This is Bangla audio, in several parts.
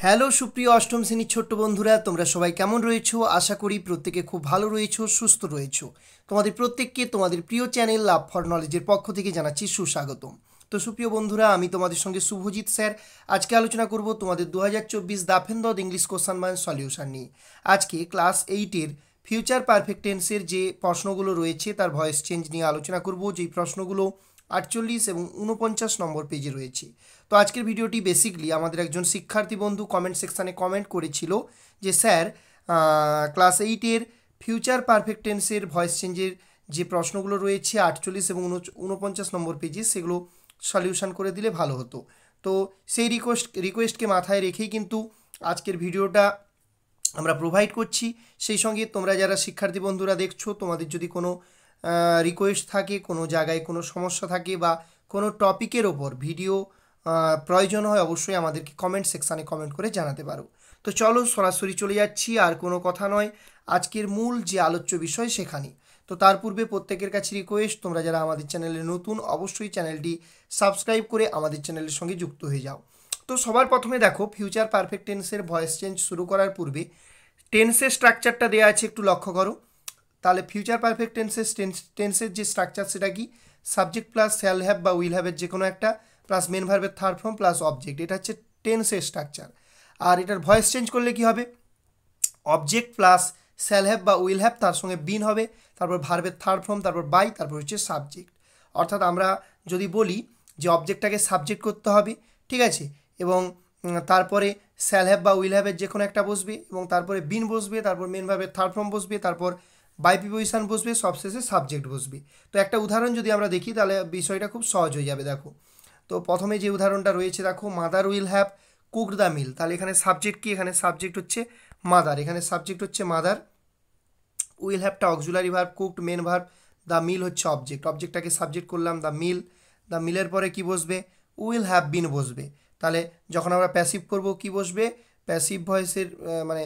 হ্যালো সুপ্রিয় অষ্টম শ্রেণীর ছোট্ট বন্ধুরা, তোমরা সবাই কেমন রয়েছো? আশা করি প্রত্যেকে খুব ভালো রয়েছো, সুস্থ রয়েছো। তোমাদের প্রত্যেককে তোমাদের প্রিয় চ্যানেল লাভ ফর নলেজের পক্ষ থেকে জানাচ্ছি সুস্বাগতম। তো সুপ্রিয় বন্ধুরা, আমি তোমাদের সঙ্গে শুভজিৎ স্যার। আজকে আলোচনা করব তোমাদের 2024 দাফেন্দদ ইংলিশ কোশ্চান ব্যাংক সলিউশন নিয়ে। আজকে ক্লাস 8-এর ফিউচার পারফেক্ট টেন্সের যে প্রশ্নগুলো রয়েছে তার ভয়েস চেঞ্জ নিয়ে আলোচনা করব, যেই প্রশ্নগুলো 48 এবং 49 নম্বর পেজে রয়েছে। তো আজকের ভিডিওটি বেসিকলি আমাদের একজন শিক্ষার্থী বন্ধু কমেন্ট সেকশানে কমেন্ট করেছিল যে স্যার, ক্লাস 8-এর ফিউচার পারফেক্ট টেন্সের ভয়েস চেঞ্জের যে প্রশ্নগুলো রয়েছে 48 এবং 49 নম্বর পেজে, সেগুলো সলিউশন করে দিলে ভালো হতো। তো সেই রিকোয়েস্টকে মাথায় রেখেই কিন্তু আজকের ভিডিওটা আমরা প্রোভাইড করছি। সেই সঙ্গে তোমরা যারা শিক্ষার্থী বন্ধুরা দেখছো, তোমাদের যদি কোনো রিকোয়েস্ট থাকে, কোনো জায়গায় কোনো সমস্যা থাকে বা কোনো টপিকের ওপর ভিডিও প্রয়োজন হয়, অবশ্যই আমাদেরকে কমেন্ট সেকশানে কমেন্ট করে জানাতে পারো। তো চলো সরাসরি চলে যাচ্ছি, আর কোনো কথা নয়, আজকের মূল যে আলোচ্য বিষয় সেখানে। তো তার পূর্বে প্রত্যেকের কাছে রিকোয়েস্ট, তোমরা যারা আমাদের চ্যানেলে নতুন, অবশ্যই চ্যানেলটি সাবস্ক্রাইব করে আমাদের চ্যানেলের সঙ্গে যুক্ত হয়ে যাও। তো সবার প্রথমে দেখো, ফিউচার পারফেক্ট টেন্সের ভয়েস চেঞ্জ শুরু করার পূর্বে টেন্সের স্ট্রাকচারটা দেওয়া আছে, একটু লক্ষ্য করো। তাহলে ফিউচার পারফেক্ট টেন্সের যে স্ট্রাকচার সেটা কি? সাবজেক্ট প্লাস শ্যাল হ্যাভ বা উইল হ্যাভের যে কোনো একটা, প্লাস মেন ভার্বের থার্ড ফর্ম প্লাস অবজেক্ট। এটা হচ্ছে টেন্সের স্ট্রাকচার। আর এটার ভয়েস চেঞ্জ করলে কি হবে? অবজেক্ট প্লাস শ্যাল হ্যাভ বা উইল হ্যাভ, তার সঙ্গে বিন হবে, তারপর ভার্বের থার্ড ফর্ম, তারপর বাই, তারপর হচ্ছে সাবজেক্ট। অর্থাৎ আমরা যদি বলি যে অবজেক্টটাকে সাবজেক্ট করতে হবে, ঠিক আছে, এবং তারপরে শ্যাল হ্যাভ বা উইল হ্যাভের যে কোনো একটা বসবে, এবং তারপরে বিন বসবে, তারপর মেন ভার্বের থার্ড ফর্ম বসবে, তারপর বাই প্রিপোজিশন বসবে, সবশেষে সাবজেক্ট বসবে। তো একটা উদাহরণ যদি আমরা দেখি তাহলে বিষয়টা খুব সহজ হয়ে যাবে। দেখো, তো প্রথমে যে উদাহরণটা রয়েছে, দেখো, mother will have cooked the meal. তাহলে এখানে সাবজেক্ট কি? এখানে সাবজেক্ট হচ্ছে মাদার, এখানে সাবজেক্ট হচ্ছে মাদার। উইল হ্যাভটা auxiliary verb, cooked main verb, the meal হচ্ছে অবজেক্ট, অবজেক্টটাকে সাবজেক্ট করলাম দ্য মিল। দ্য মিলের পরে কি বসবে? উইল হ্যাভ বিন বসবে। তাহলে যখন আমরা প্যাসিভ করব কি বসবে? প্যাসিভ ভয়েসের মানে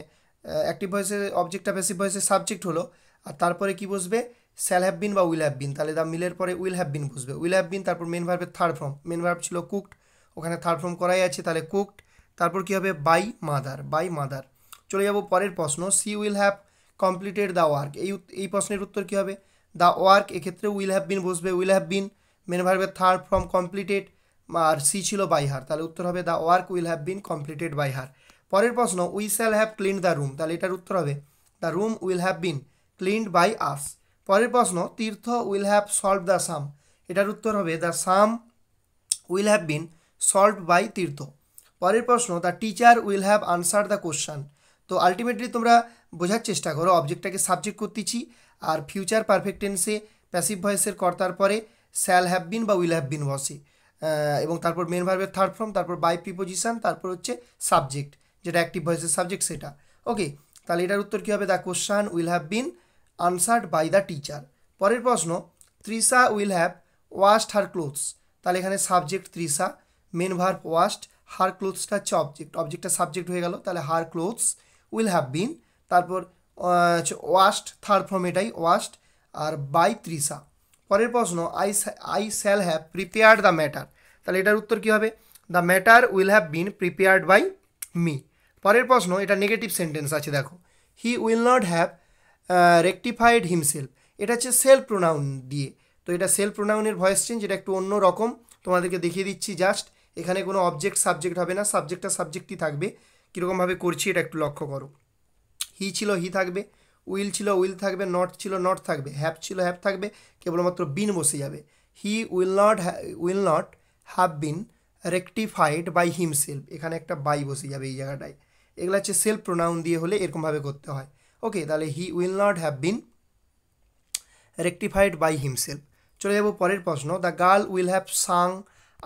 অ্যাক্টিভ ভয়েসের অবজেক্টটা প্যাসিভ ভয়েসের সাবজেক্ট হলো, আর তারপরে কি বসবে? শ্যাল হ্যাভ বিন বা উইল হ্যাভ বিন। তাহলে দ্য মিলের পরে উইল হ্যাভ বিন বসবে, উইল হ্যাভ বিন, তারপর মেন ভার্বের থার্ড ফর্ম, মেন ভার্ব ছিল কুকড, ওখানে থার্ড ফর্ম করাই আছে, তাহলে কুকড, তারপর কি হবে? By mother, by mother. চলে যাব পরের প্রশ্ন, she will have completed the work. এই প্রশ্নের উত্তর কী হবে? দ্য ওয়ার্ক, এক্ষেত্রে উইল হ্যাভ বিন বসবে, উইল হ্যাভ বিন, মেন ভার্বের থার্ড ফর্ম কমপ্লিটেড, আর সি ছিল বাই হার, তাহলে উত্তর হবে the work will have been completed by হার। পরের প্রশ্ন, we shall have cleaned the room. তাহলে এটার উত্তর হবে the room will have been cleaned by us. পরের প্রশ্ন, Tirtha will have solve the sum. এটার উত্তর হবে the sum will have been solved by Tirtha. পরের প্রশ্ন, the teacher will have answer the question. তো আলটিমেটলি তোমরা বোঝার চেষ্টা করো, অবজেক্টটাকে সাবজেক্ট করতেছি, আর ফিউচার পারফেক্ট টেন্সে প্যাসিভ ভয়েসের কর্তার পরে শ্যাল হ্যাভ বিন বা উইল হ্যাভ বিন বসে, এবং তারপর মেন ভার্বের থার্ড ফর্ম, তারপর বাই প্রিপোজিশন, তারপর হচ্ছে সাবজেক্ট, যেটা অ্যাক্টিভ ভয়েসের সাবজেক্ট সেটা। ওকে, তাহলে এটার উত্তর কী হবে? The question will have been answered by the teacher. পরের প্রশ্ন, Trisha will have washed her clothes. তাহলে এখানে subject Trisha, main verb washed, her ক্লোথসটা হচ্ছে অবজেক্ট, অবজেক্টটা সাবজেক্ট হয়ে গেল, তাহলে her clothes will have been, তারপর ওয়াশড থার্ড ফর্ম, এটাই ওয়াশড, আর বাই তৃষা। পরের প্রশ্ন, I shall have prepared the matter. তাহলে এটার উত্তর কী হবে? The matter will have been prepared by me. পরের প্রশ্ন, এটা নেগেটিভ সেন্টেন্স আছে, দেখো, he will not have rectified himself. এটা হচ্ছে সেলফ প্রোনাউন দিয়ে, তো এটা সেলফ প্রোনাউনের ভয়েস চেঞ্জ, এটা একটু অন্য রকম, তোমাদেরকে দেখিয়ে দিচ্ছি জাস্ট। এখানে কোনো অবজেক্ট সাবজেক্ট হবে না, সাবজেক্টটা সাবজেক্টই থাকবে। কীরকমভাবে করছি এটা একটু লক্ষ্য করো। হি ছিল হি থাকবে, উইল ছিল উইল থাকবে, নট ছিল নট থাকবে, হ্যাভ ছিল হ্যাভ থাকবে, কেবলমাত্র বিন বসে যাবে। He will not have been rectified by himself, এখানে একটা বাই বসে যাবে এই জায়গাটায়। এগুলো হচ্ছে সেলফ প্রোনাউন দিয়ে হলে এরকমভাবে করতে হয়। ওকে, তাহলে he will not have been rectified by himself. চলে যাব পরের প্রশ্ন, the girl will have sung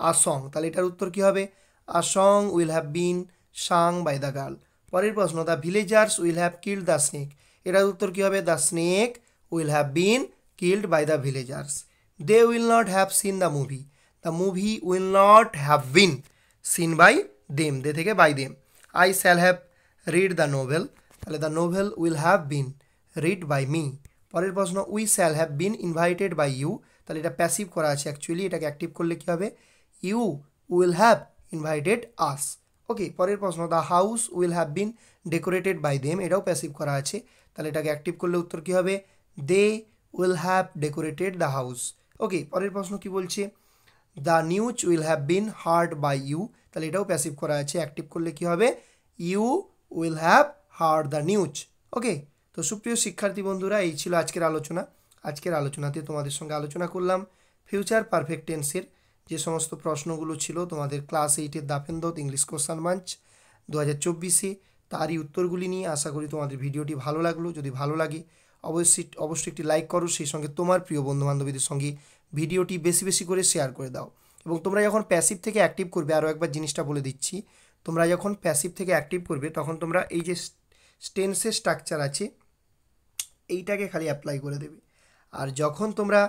a song. তাহলে এটার উত্তর কী হবে? A song will have been sung by the girl. পরের প্রশ্ন, the villagers will have killed the snake. এটার উত্তর কী হবে? The snake will have been killed by the villagers. They will not have seen the movie. The movie will not have been seen by them, they থেকে by them. I shall have read the novel. তাহলে the novel will have been read by me. পরের প্রশ্ন, we shall have been invited by you. তাহলে এটা প্যাসিভ করা আছে অ্যাকচুয়ালি, এটাকে অ্যাক্টিভ করলে কী হবে? You will have invited us. Okay, পরের প্রশ্ন, the house will have been decorated by them, এটাও প্যাসিভ করা আছে, তাহলে এটাকে অ্যাক্টিভ করলে উত্তর কী হবে? They will have decorated the house. Okay, পরের প্রশ্ন কি বলছে? The news will have been heard by you, তাহলে এটাও প্যাসিভ করা আছে, অ্যাক্টিভ করলে কি হবে? You will have heard the news. Okay, তো সুপ্রিয় শিক্ষার্থী বন্ধুরা, এই ছিল আজকের আলোচনা। আজকের আলোচনাতে তোমাদের সঙ্গে আলোচনা করলাম ফিউচার পারফেক্ট টেন্সের যে সমস্ত প্রশ্নগুলো ছিল তোমাদের ক্লাস 8-এর দাফেন্দত ইংলিশ কোশ্চান মাঞ্চ 2024-এ, তারই উত্তরগুলি নিয়ে। আশা করি তোমাদের ভিডিওটি ভালো লাগলো। যদি ভালো লাগে অবশ্যই একটি লাইক করো, সেই সঙ্গে তোমার প্রিয় বন্ধুবান্ধবীদের সঙ্গে ভিডিওটি বেশি বেশি করে শেয়ার করে দাও। এবং তোমরা যখন প্যাসিভ থেকে অ্যাক্টিভ করবে, আরও একবার জিনিসটা বলে দিচ্ছি, তোমরা যখন প্যাসিভ থেকে অ্যাক্টিভ করবে তখন তোমরা এই যে টেন্সের স্ট্রাকচার আছে এইটাকে খালি অ্যাপ্লাই করে দেবে। আর যখন তোমরা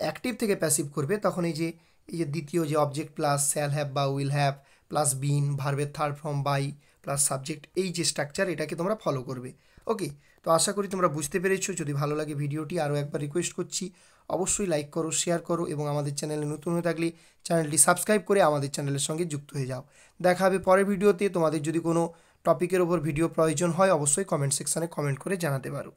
অ্যাক্টিভ থেকে প্যাসিভ করবে তখন এই যে দ্বিতীয় যে অবজেক্ট প্লাস শ্যাল হ্যাভ বা উইল হ্যাভ প্লাস বিন ভার্বের third form by plus subject, এই যে স্ট্রাকচার এটাকে তোমরা ফলো করবে। ওকে, তো আশা করি তোমরা বুঝতে পেরেছো। যদি ভালো লাগে ভিডিওটি, আরও একবার রিকোয়েস্ট করছি অবশ্যই লাইক করো, শেয়ার করো এবং আমাদের চ্যানেলে নতুন হয়ে থাকলে চ্যানেলটি সাবস্ক্রাইব করে আমাদের চ্যানেলের সঙ্গে যুক্ত হয়ে যাও। দেখা হবে পরের ভিডিওতে। তোমাদের যদি কোনো টপিকের ওপর ভিডিও প্রয়োজন হয় অবশ্যই কমেন্ট সেকশানে কমেন্ট করে জানাতে পারো।